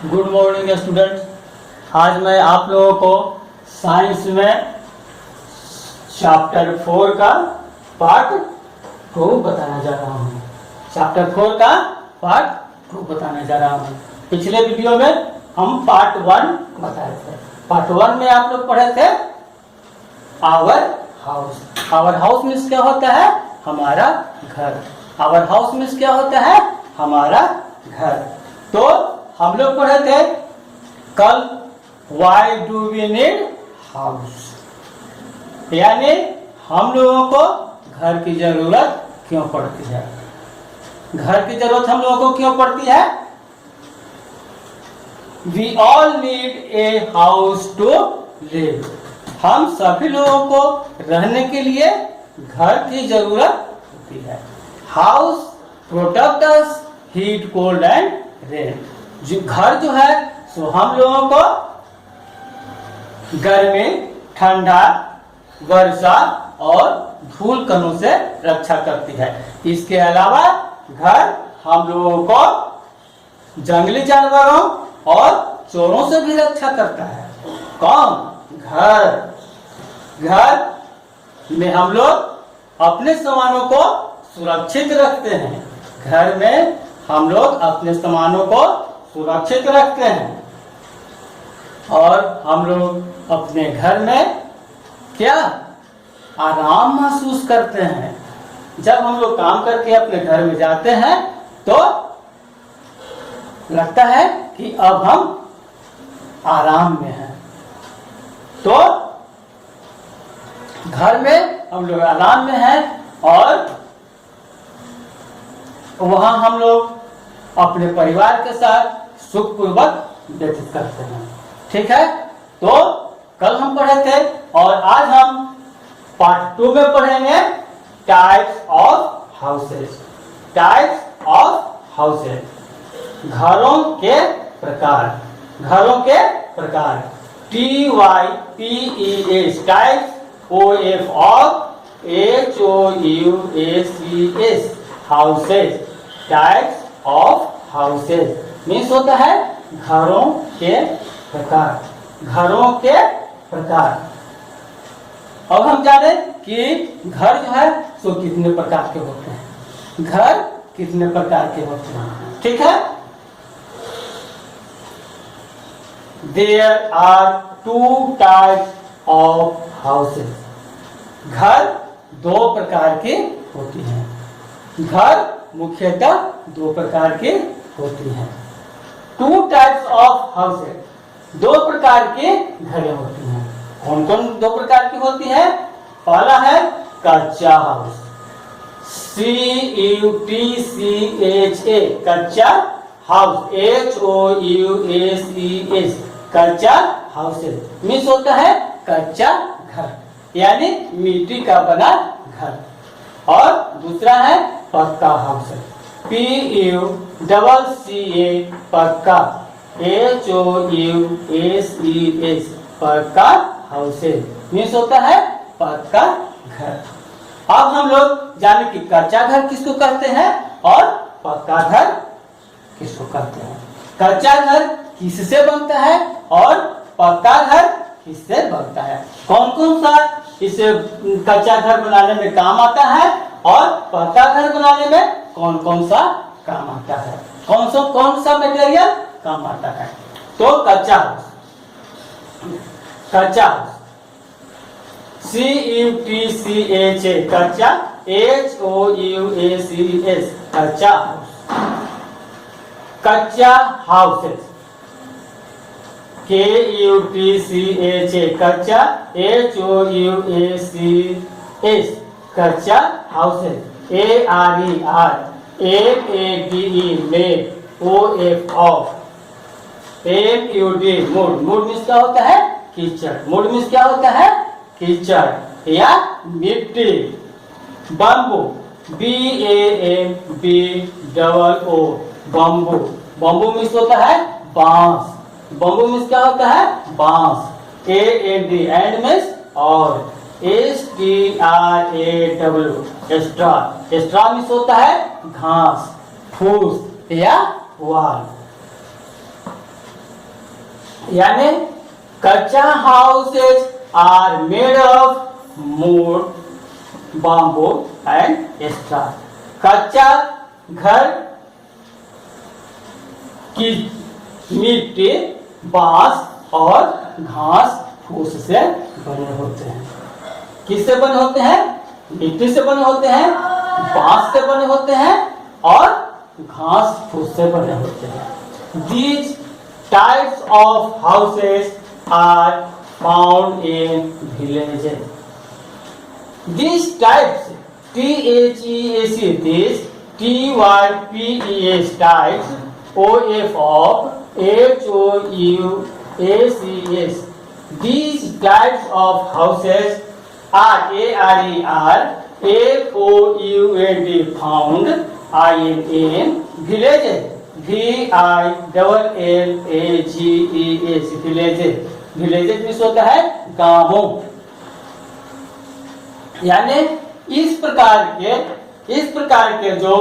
Good morning students. आज मैं आप लोगों को साइंस में चैप्टर 4 का पार्ट 2 बताने जा रहा हूँ। चैप्टर 4 का पार्ट 2 बताने जा रहा हूँ। पिछले वीडियो में हम पार्ट 1 बताए थे। पार्ट 1 में आप लोग पढ़े थे our house. Our house means क्या होता है? हमारा घर। आवर हाउस मीन्स क्या होता है? हमारा घर। तो हम लोग पढ़े थे कल why do we need house, यानी हम लोगों को घर की जरूरत क्यों पड़ती है। घर की जरूरत हम लोगों को क्यों पड़ती है? We all need a house to live. हम सभी लोगों को रहने के लिए घर की जरूरत होती है। House protect us heat cold and rain. जो घर जो है सो हम लोगों को गर्मी, ठंडा, वर्षा और धूल कणों से रक्षा करती है। इसके अलावा घर हम लोगों को जंगली जानवरों और चोरों से भी रक्षा करता है। कौन? घर। घर में हम लोग अपने सामानों को सुरक्षित रखते हैं। घर में हम लोग अपने सामानों को सुरक्षित रखते हैं और हम लोग अपने घर में क्या आराम महसूस करते हैं। जब हम लोग काम करके अपने घर में जाते हैं तो लगता है कि अब हम आराम में हैं। तो घर में हम लोग आराम में हैं और वहां हम लोग अपने परिवार के साथ सुखपूर्वक व्यतीत करते हैं। ठीक है, तो कल हम पढ़े थे और आज हम पार्ट 2 में पढ़ेंगे types of houses. Types of houses, घरों के प्रकार। घरों के प्रकार TYPES, types OFHOUSES, houses. Types of houses means होता है घरों के प्रकार। घरों के प्रकार। अब हम जाने कि घर जो है सो कितने प्रकार के होते हैं। घर कितने प्रकार के होते हैं, ठीक है। There are 2 types of houses. घर 2 प्रकार के होती हैं। घर मुख्यतः 2 प्रकार के होती हैं। 2 types of houses, 2 प्रकार के घरें होती हैं। कौन कौन 2 प्रकार की होती है? पहला है कच्चा हाउस, CUTCHA, कच्चा हाउस, HOUSES, कच्चा हाउसेस मीन्स होता है कच्चा घर, यानी मिट्टी का बना घर। और दूसरा है पक्का हाउस, PUCCA, पक्का, HOUSES, पक्का हाउसेस मीन्स होता है पक्का घर। अब हम लोग जाने कि कच्चा घर किसको कहते हैं और पक्का घर किसको कहते हैं। कच्चा घर किससे बनता है और पक्का घर किससे बनता है। कौन कौन सा इसे कच्चा घर बनाने में काम आता है और पक्का घर बनाने में कौन कौन सा काम आता है, कौन सा मटेरियल काम आता है। तो कच्चा हाउस, कच्चा हाउस CUTCHA, कच्चा, HOUSES, कच्चा हाउस। कच्चा हाउसेस KUTCHA, कच्चा, HOUSES, कच्चा houses, ARER, made, OF, MUD, mood. Mood means क्या होता है? कीचड़। मूड मीन्स क्या होता है? कीचड़ या मिट्टी। Bamboo, BAMBOO, bamboo. Bamboo means होता है बांस। बम्बू मीन्स क्या होता है? बांस। AND, एंड मीन्स और, STRAW, स्ट्रा। स्ट्रा मीन्स होता है घास, फूस या वाल। यानी kutcha houses are made of wood, bamboo and straw. कच्चा घर की मिट्टी, बांस और घास फूस से बने होते हैं। किससे बने होते हैं? मिट्टी से बने होते हैं, बांस से बने होते हैं और घास फूस से बने होते हैं। These types of houses are found in villages. These types, THEAC, these TYPES types, OF of HOUACS. These types of houses are FOUND found in villages. VILLAGES villages. villages में होता है गांवों। यानी इस प्रकार के जो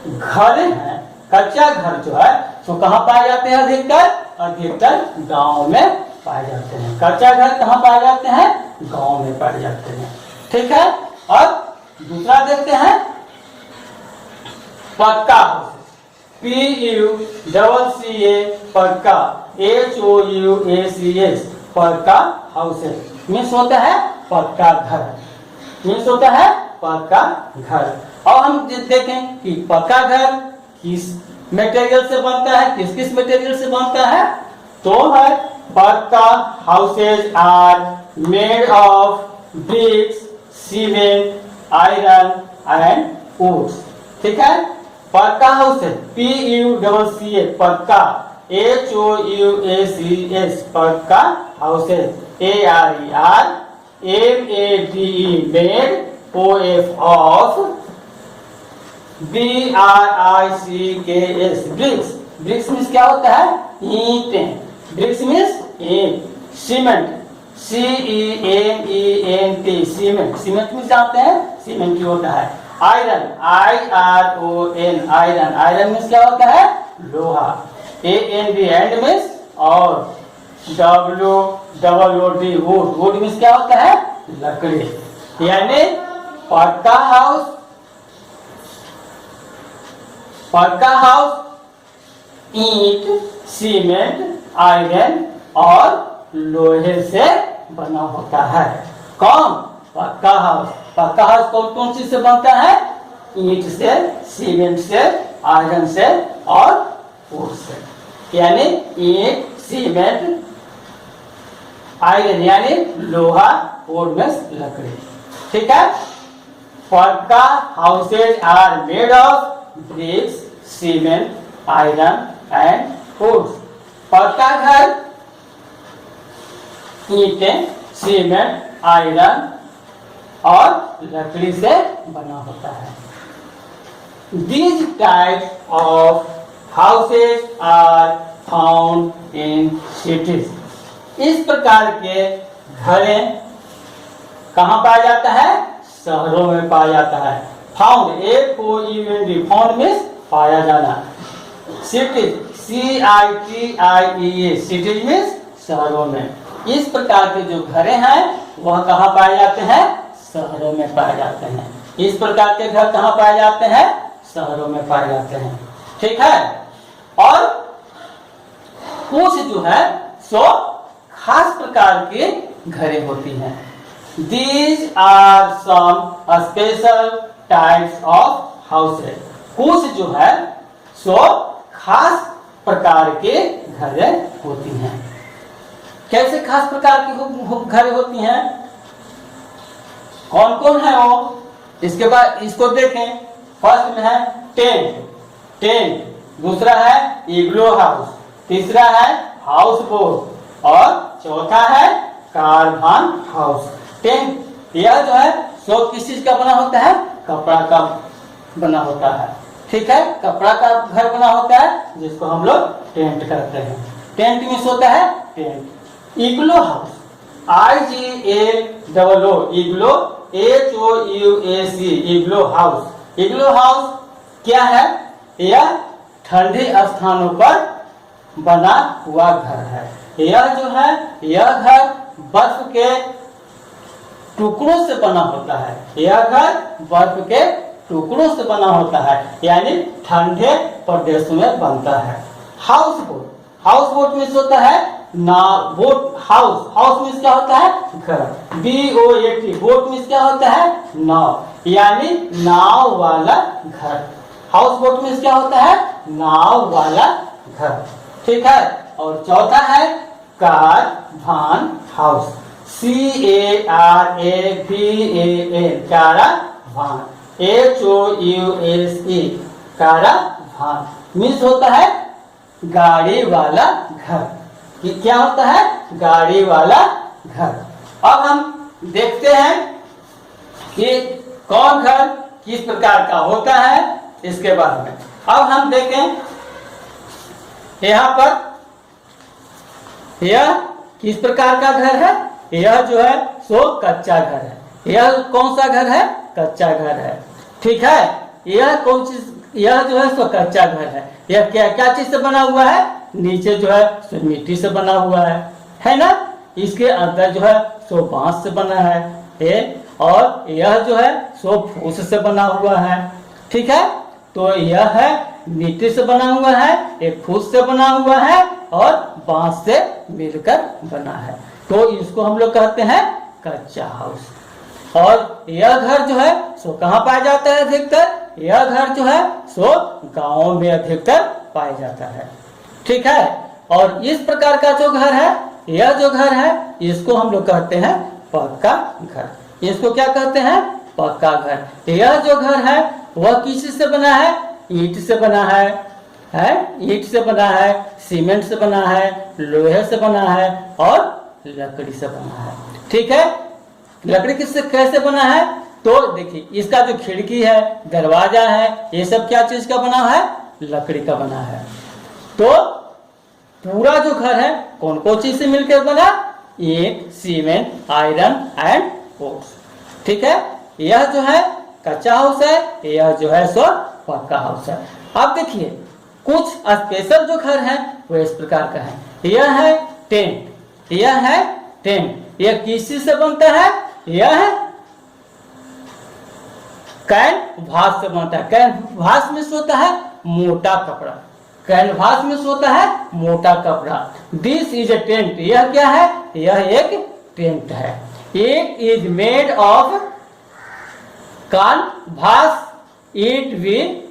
घर हैं, कच्चा घर जो है तो कहाँ पाए जाते हैं? अधिकतर गांव में पाए जाते हैं। कच्चा घर कहाँ पाए जाते हैं? गांव में पाए जाते हैं। ठीक है। और दूसरा देखते हैं पक्का हाउस, PUCCA पक्का, HOUACS पक्का हाउसेस मीन्स होता है पक्का घर, मीन्स होता है पक्का घर। और हम देखें कि पक्का घर किस मटेरियल से बनता है, किस किस मटेरियल से बनता है। तो है pucca houses are made of bricks, cement, iron and woods. ठीक है। Pucca houses PUCCA pucca, HOUACS pucca houses, ARERMADE made, OF of, BRICKS bricks. Bricks means क्या होता है? ईंटें। ब्रिक्स मीन्स ईंट। Cement, CEMENT cement. Cement means जानते हैं सीमेंट ही होता है। Iron, IRON iron. Iron means क्या होता है? लोहा। AND एंड मीन्स और, WOOD वुड। वुड मीन्स क्या होता है? लकड़ी। यानी पक्का हाउस ईंट, सीमेंट, आयरन और लोहे से बना होता है। कौन? पक्का हाउस। पक्का हाउस कौन चीज से बनता है? ईंट से, सीमेंट से, आयरन से और वुड से। यानी ईंट, सीमेंट, आयरन यानी लोहा, वुड मीन्स लकड़ी। ठीक है। Pucca houses are made of bricks, cement, iron and wood. पक्का घर ईंटें, सीमेंट, आयरन और लकड़ी से बना होता है। These types of houses are found in cities. इस प्रकार के घरें कहाँ पाया जाता है? शहरों में पाया जाता है। Found, FOUND, found means पाया जाना। Cities, CITIES, cities means शहरों में। इस प्रकार के जो घरें हैं वह कहाँ पाए जाते हैं? शहरों में पाए जाते हैं। इस प्रकार के घर कहाँ पाए जाते हैं? शहरों में पाए जाते हैं। ठीक है। और कुछ जो है सो खास प्रकार के घरें होती हैं। These are some special types of houses. कुछ जो है सो खास प्रकार के घरें होती हैं। कैसे खास प्रकार की घरें होती हैं? कौन कौन है वो? इसके बाद इसको देखें। फर्स्ट में है टेंट, दूसरा है इग्लो हाउस, तीसरा है हाउस बोट और चौथा है कारवान हाउस। टेंट यह जो है सो किस चीज का बना होता है? कपड़ा का बना होता है। ठीक है। कपड़ा का घर बना होता है जिसको हम लोग टेंट कहते हैं। टेंट मीन्स होता है tent. इग्लो house, IGLO इग्लो, HOUAC इग्लो house. इग्लो house क्या है? यह ठंडे स्थानों पर बना हुआ घर है। यह जो है यह घर बर्फ के टुकड़ों से बना होता है। यह घर बर्फ के टुकड़ों से बना होता है, यानी ठंडे प्रदेशों में बनता है। House boat, house boat means होता है ना बोट, हाउस, हाउस मीन्स क्या होता है घर, BOAT, बोट मीन्स क्या होता है नाव, यानी नाव वाला घर। हाउस बोट मीन्स क्या होता है नाव वाला घर, ठीक है। और चौथा है Karwan house, CARAVAN, Karwan, HOUSE, Karwan means होता है गाड़ी वाला घर। ये क्या होता है गाड़ी वाला घर। अब हम देखते हैं कि कौन घर किस प्रकार का होता है इसके बारे में। अब हम देखें यहाँ पर यह किस प्रकार का घर है। यह जो है सो कच्चा घर है। यह कौन सा घर है कच्चा घर है, ठीक है। यह कौन चीज, यह जो है सो कच्चा घर है। यह क्या क्या चीज से बना हुआ है, नीचे जो है सो मिट्टी से बना हुआ है ना। इसके अंदर जो है सो बांस से बना है और यह जो है सो फूस से बना हुआ है, ठीक है। तो यह है मिट्टी से बना हुआ है, एक फूस से बना हुआ है और बांस से मिलकर बना है। तो इसको हम लोग कहते हैं कच्चा हाउस। और यह घर जो है सो कहाँ पाया जाता है अधिकतर, यह घर जो है सो गाँव में अधिकतर पाया जाता है, ठीक है। और इस प्रकार का जो घर है, यह जो घर है इसको हम लोग कहते हैं पक्का घर। इसको क्या कहते हैं पक्का घर। यह जो घर है वह किस से बना है, ईंट से बना है, ईंट से बना है, सीमेंट से बना है, लोहे से बना है और लकड़ी से बना है, ठीक है। लकड़ी किससे कैसे बना है, तो देखिए इसका जो खिड़की है, दरवाजा है, ये सब क्या चीज का बना है लकड़ी का बना है। तो पूरा जो घर है कौन कौन चीज से मिलकर बना, ईंट, सीमेंट, आयरन एंड ओट्स, ठीक है। यह जो है कच्चा हाउस है, यह जो है सो पक्का हाउस है। अब देखिए कुछ स्पेशल जो घर है वो इस प्रकार का है। यह है टेंट, यह है टेंट। यह किस चीज से बनता है, यह है कैनवास से बनता है। कैनवास में होता है मोटा कपड़ा, कैनवास में होता है मोटा कपड़ा। दिस इज ए टेंट, यह क्या है, यह एक टेंट है। It is made of canvas, it will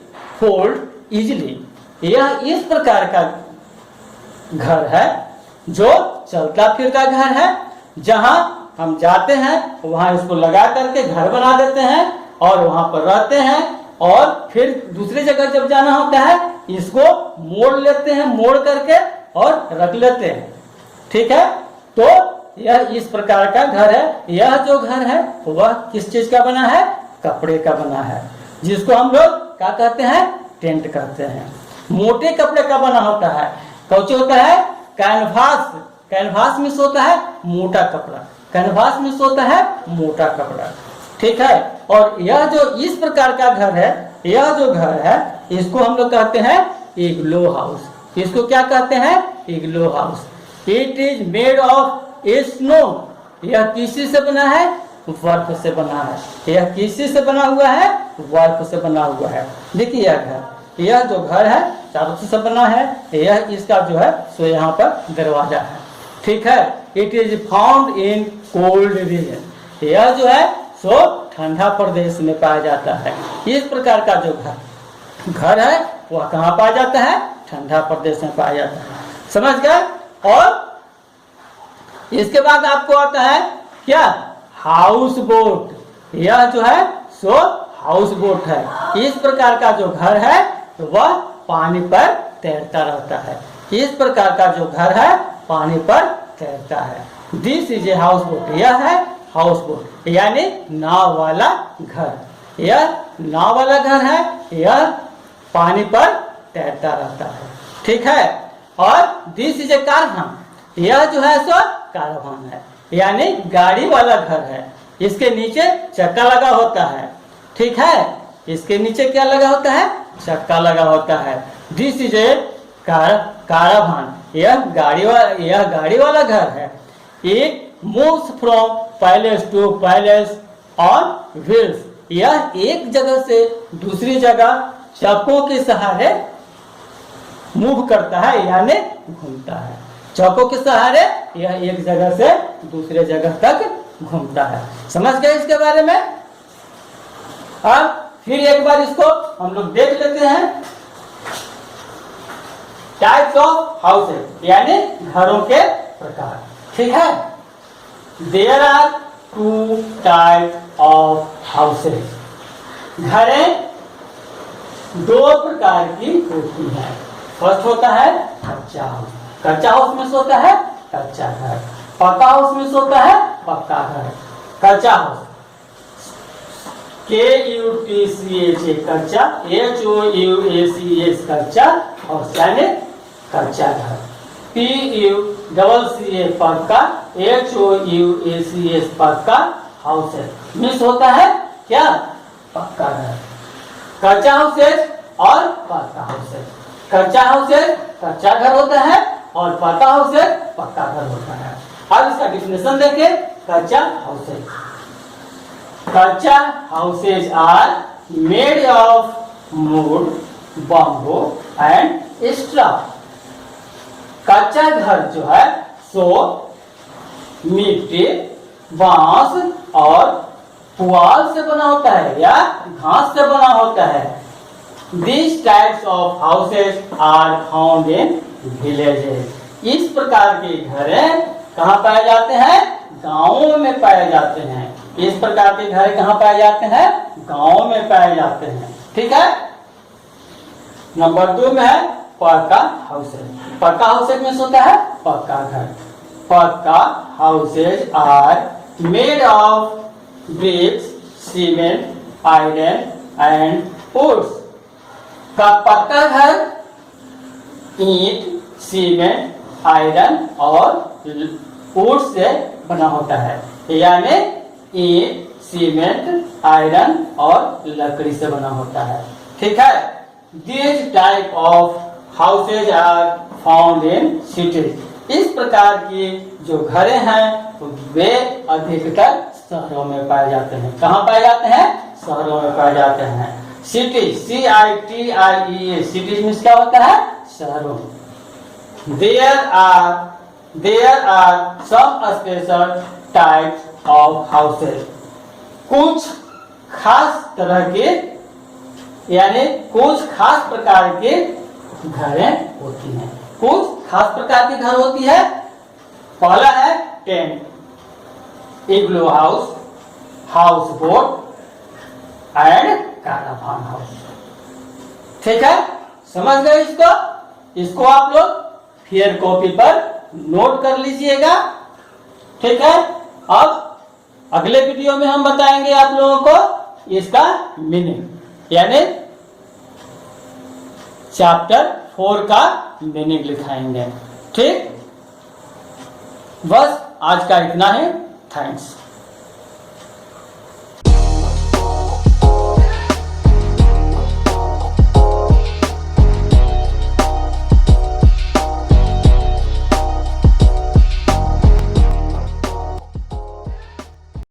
fold easily. यह इस प्रकार का घर है जो चलता फिरता घर है। जहां हम जाते हैं वहां इसको लगा करके घर बना देते हैं और वहां पर रहते हैं, और फिर दूसरी जगह जब जाना होता है इसको मोड़ लेते हैं, मोड़ करके और रख लेते हैं, ठीक है। तो यह इस प्रकार का घर है। यह जो घर है वह किस चीज का बना है, कपड़े का बना है, जिसको हम लोग क्या कहते हैं टेंट कहते हैं। मोटे कपड़े का बना होता है। कौन होता है कैनवास, कैनवास में होता है मोटा कपड़ा, कैनवास में होता है मोटा कपड़ा, ठीक है। और यह जो इस प्रकार का घर है, यह जो घर है इसको हम लोग कहते हैं इग्लो हाउस। इसको क्या कहते हैं इग्लो house. It is made of snow, यह किसी से बना है, बर्फ से बना है। यह किसी से बना हुआ है, बर्फ से बना हुआ है। देखिए यह घर, यह जो घर है चारों से बना है। यह इसका जो है सो यहाँ पर दरवाजा है, ठीक है। It is found in cold region, यह जो है सो ठंडा प्रदेश में पाया जाता है। इस प्रकार का जो घर है वह कहाँ पाया जाता है, ठंडा प्रदेश में पाया जाता है, समझ गए। और इसके बाद आपको आता है क्या, हाउस बोट। यह जो है सो हाउस बोट है। इस प्रकार का जो घर है वह पानी पर तैरता रहता है। इस प्रकार का जो घर है पानी पर तैरता है। This is a house boat, यह है हाउस बोट यानी नाव वाला घर। यह नाव वाला घर है, यह पानी पर तैरता रहता है, ठीक है। और दिस इज ए कारवान, यह जो है सो कारवान है यानी गाड़ी वाला घर है। इसके नीचे चक्का लगा होता है, ठीक है। इसके नीचे क्या लगा होता है, चक्का लगा होता है। दिस इज ए कारावान, यह गाड़ी वाला घर है। It moves from palace to palace on wheels, यह एक जगह से दूसरी जगह चक्कों के सहारे मूव करता है, यानी घूमता है। चक्कों के सहारे यह एक जगह से दूसरे जगह तक घूमता है। समझ गए इसके बारे में? अब फिर एक बार इसको हम लोग देख लेते हैं। टाइप्स ऑफ हाउसेस, यानी घरों के प्रकार। ठीक है, there are 2 type of houses, घरें 2 प्रकार की होती हैं। फर्स्ट होता है कच्चा हाउस, कच्चा हाउस में होता है कच्चा घर। पक्का हाउस में होता है पक्का घर। कच्चा हाउस KUTCHA कच्चा, HOUSES कच्चा हाउस यानी कच्चा घर। PUCCA पक्का, HOUSES पक्का हाउस है। मिस होता है क्या? पक्का घर। कच्चा हाउसेस और पक्का हाउसेस। कच्चा हाउसेस कच्चा घर होता है और पक्का हाउसेस पक्का घर होता है। अब इसका डिफिनेशन देखें। Kutcha houses, kutcha houses are made of wood, bamboo and straw. कच्चा घर जो है सो मिट्टी, बांस और पुआल से बना होता है या घास से बना होता है। These types of houses are found in villages. इस प्रकार के घरें कहाँ पाए जाते हैं? गांवों में पाए जाते हैं। इस प्रकार के घर कहाँ पाए जाते हैं? गांवों में पाए जाते हैं। ठीक है। नंबर 2 में है पक्का हाउसेज। पक्का हाउसेज में होता है पक्का घर। Pucca houses are made of bricks, cement, iron and woods. का पक्का घर ईंट, सीमेंट, आयरन और वुड से बना होता है, यानी ईंट, सीमेंट, आयरन और लकड़ी से बना होता है। ठीक है। These type of houses are found in cities. इस प्रकार की जो घरें हैं वे अधिकतर शहरों में पाए जाते हैं। कहाँ पाए जाते हैं? शहरों में पाए जाते हैं। सिटी, CITIES, सिटीज में क्या होता है? शहरों। There are some special types of houses. कुछ खास तरह के यानी कुछ खास प्रकार के घरें होती हैं। कुछ खास प्रकार के घर होती है। पहला है tent, igloo house, houseboat and caravan house. ठीक है, समझ गए इसको? इसको आप लोग फेयर कॉपी पर नोट कर लीजिएगा। ठीक है। अब अगले वीडियो में हम बताएंगे आप लोगों को इसका मीनिंग, यानी चैप्टर 4 का मीनिंग लिखाएंगे। ठीक, बस आज का इतना ही। थैंक्स।